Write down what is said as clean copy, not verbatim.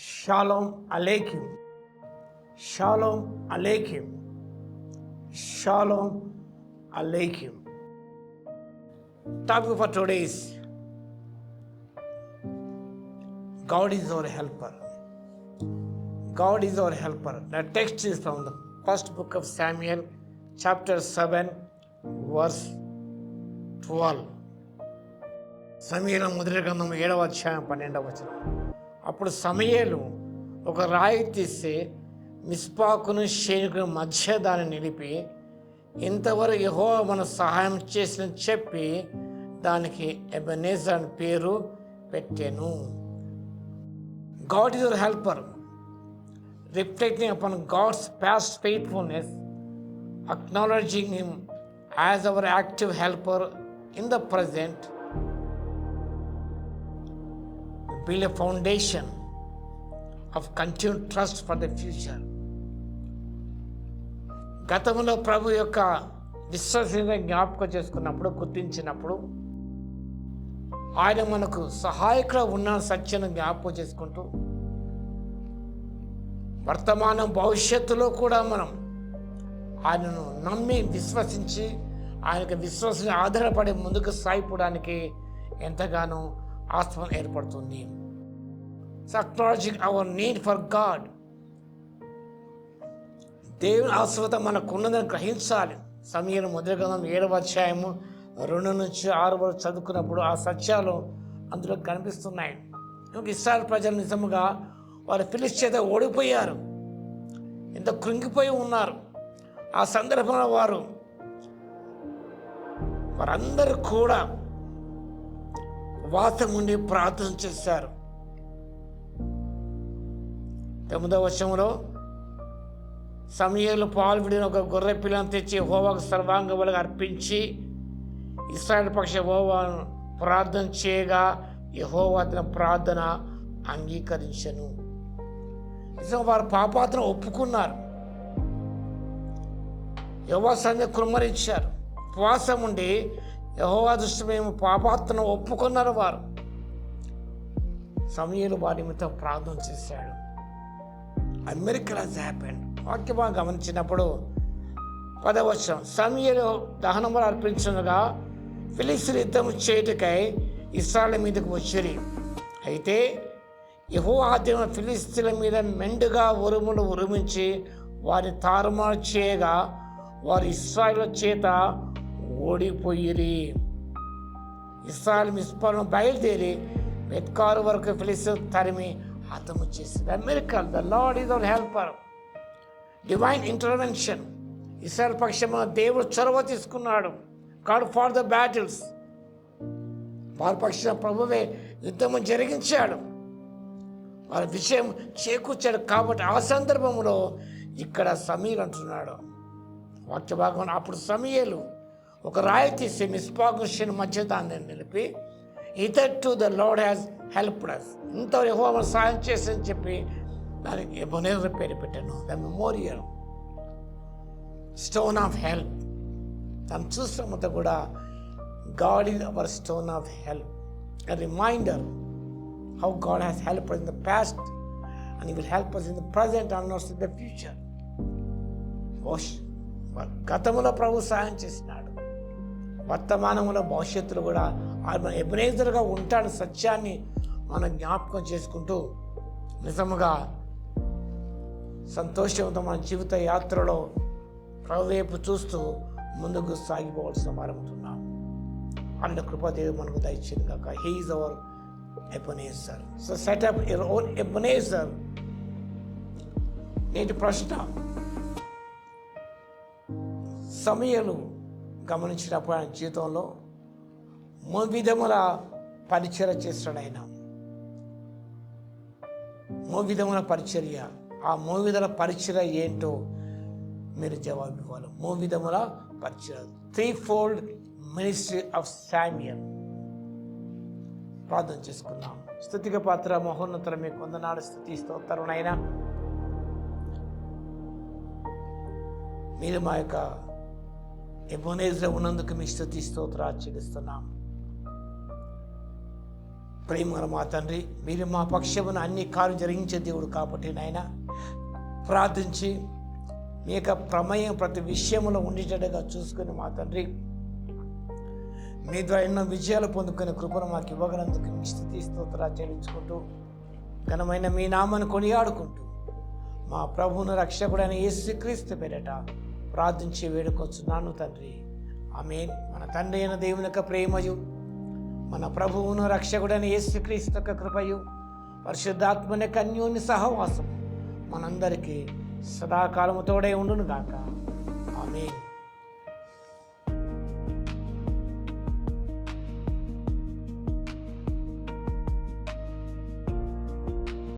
Shalom Aleichem. Shalom Aleichem. Shalom Aleichem. Topic for today is God is our helper. God is our helper. The text is from the first book of Samuel, chapter 7, verse 12. సమూయేలు మొదటి గ్రంథం 7వ అధ్యాయం 12వ వచనం. అప్పుడు సమూయేలు ఒక రాయి తీసి మిస్పాకును షేనుకు మధ్య దాన్ని నిలిపి, ఇంతవరకు యెహోవా మన సహాయం చేసిన చెప్పి దానికి ఎబెనేజర్ అని పేరు పెట్టెను. God is our helper. Reflecting upon God's past faithfulness, acknowledging Him as our active helper in the present, build a foundation of continued trust for the future. గతంలో ప్రభు యొక్క విశ్వసనీయత జ్ఞాపకం చేసుకున్నప్పుడు, గుర్తించినప్పుడు ఆయన మనకు సహాయకుడు ఉన్న సత్యాన్ని జ్ఞాపకం చేసుకుంటూ, వర్తమానం భవిష్యత్తులో కూడా మనం ఆయనను నమ్మి విశ్వసించి ఆయనకు విశ్వాసం ఆధారపడి ముందుకు సాగిపోవడానికి ఎంతగానో ఆస్పదం ఏర్పడుతుంది. Acknowledging hour need for God. దేవుని అవసరత మనకు ఉన్నదని గ్రహించాలి. సమూయేలు మొదటి గ్రంథం 7వ అధ్యాయము 2 నుంచి 6 వరకు చదువుకున్నప్పుడు ఆ సత్యాలు అందులో కనిపిస్తున్నాయి. ఇశ్రాయేలు ప్రజలు నిజముగా వారు ఫిలిష్తీయుల చేత ఓడిపోయారు, ఎంత కృంగిపోయి ఉన్నారు. ఆ సందర్భంలో వారందరూ కూడా ఉపవాసం ఉండి ప్రార్థన చేశారు. 9వ వచనంలో సమూయేలు పాలు విడిన ఒక గొర్రె పిల్లను తెచ్చి యెహోవాకు సర్వాంగ బలిగా అర్పించి ఇశ్రాయేలు పక్ష యెహోవాను ప్రార్థన చేయగా యెహోవా తన ప్రార్థన అంగీకరించెను. నిజంగా వారు పాపాత్రను ఒప్పుకున్నారు, యెహోవా సన్నిధిని కృమ్మరించారు. ఉపవాసం ఉండి యెహోవా దృష్టి మేము పాపాత్రను ఒప్పుకున్నారు. వారు సమూయేలు వారి నిమిత్తం ప్రార్థన చేశాడు. A miracle has happened. వాక్యమా గమనించినప్పుడు 10వ వచనం, సమూయేలు దహన బలి అర్పించగా ఫిలిష్తీయులు యుద్ధం చేయుటకై ఇశ్రాయేలు మీదకు వచ్చిరి. అయితే యెహోవా ఆదిన ఫిలిష్తీయుల మీద మెండుగా ఉరుములు ఉరిమించి వారిని తారుమారు చేయగా వారు ఇశ్రాయేలు చేత ఓడిపోయిరి. ఇశ్రాయేలు మిస్పాను బయలుదేరి బెత్కారు వరకు ఫిలిష్తీయులు తరిమి హతము చేసింది. Miracle. The lord is our helper. Divine intervention. ఇశ్రాయేలు పక్షమున దేవుడు చొరవ తీసుకున్నాడు. God for the battles. వారి పక్షాన ప్రభువే యుద్ధము జరిగించాడు, వారి విషయం చేకూర్చాడు. కాబట్టి ఆ సందర్భంలో ఇక్కడ సమూయేలు అంటున్నాడు వాక్య భాగం, అప్పుడు సమూయేలు ఒక రాయి తీసి మిస్పాకు షేను మధ్య దాన్ని నిలిపి, hitherto the Lord has helped us. ఇంతవరకు యెహోవా మనకు సహాయం చేసని చెప్పి దానికి ఎబెనేజర్ పేరు పెట్టాను. The memorial stone of help. తను చూసినంత కూడా God is our stone of help. A reminder how God has help in the past and he will help us in the present and also in the future. గతంలో ప్రభు సహాయం చేసినాడు, వర్తమానంలో భవిష్యత్తులో కూడా ఆయన ఎబెనేజర్గా ఉంటాడు. సత్యాన్ని మనం జ్ఞాపకం చేసుకుంటూ నిజముగా సంతోషంతో మన జీవిత యాత్రలో ప్రభు వైపు చూస్తూ ముందుకు సాగిపోవాల్సిన వారముతున్నాం. అన్న కృపాదేవి మనకు దయచేది కాక. He is our Ebenezer. So set up your own Ebenezer. నేటి ప్రశ్న, సమూయేలు గమనించినప్పుడు ఆయన జీవితంలో 3 విధముల పరిచర్య చేస్తాడు. ఆయన 3 విధముల పరిచర్య. ఆ 3 విధాల పరిచర్య ఏంటో మీరు జవాబు ఇవ్వాలి. 3 విధముల పరిచర్య. 3-fold ministry of Samuel. ప్రార్థన చేసుకుందాం. స్తుతికి పాత్ర మహోన్నతర మీకు వందనాలు, స్తుతి స్తోత్రం అయినా మీరు మా యొక్క ఎబెనేజర్ ఉన్నందుకు మీ స్తుతి స్తోత్రాలు చెల్లిస్తున్నాం. ప్రేమగల మా తండ్రి, మీరు మా పక్షమున అన్ని కార్యం జరిగించే దేవుడు కాబట్టి నాయన ప్రార్థించి మీ యొక్క ప్రమేయం ప్రతి విషయంలో ఉండేటట్టుగా చూసుకుని మా తండ్రి, మీ ద్వారా ఎన్నో విజయాలు పొందుకునే కృపను మాకు ఇవ్వగలందుకు మీ స్తుతి స్తోత్రాలు చెల్లించుకుంటూ ఘనమైన మీ నామాన్ని కొనియాడుకుంటూ మా ప్రభువును రక్షకుడైన యేసుక్రీస్తు పేరిట ప్రార్థించి వేడుకొచ్చున్నాను తండ్రి, ఆమేన్. మన తండ్రి అయిన దేవుని యొక్క ప్రేమయు, మన ప్రభువును రక్షకుడైన యేసుక్రీస్తు యొక్క కృపయు, పరిశుద్ధాత్మని యొక్క అన్యోన్య సహవాసం మనందరికీ సదాకాలము తోడే ఉండును గాక. ఆమేన్.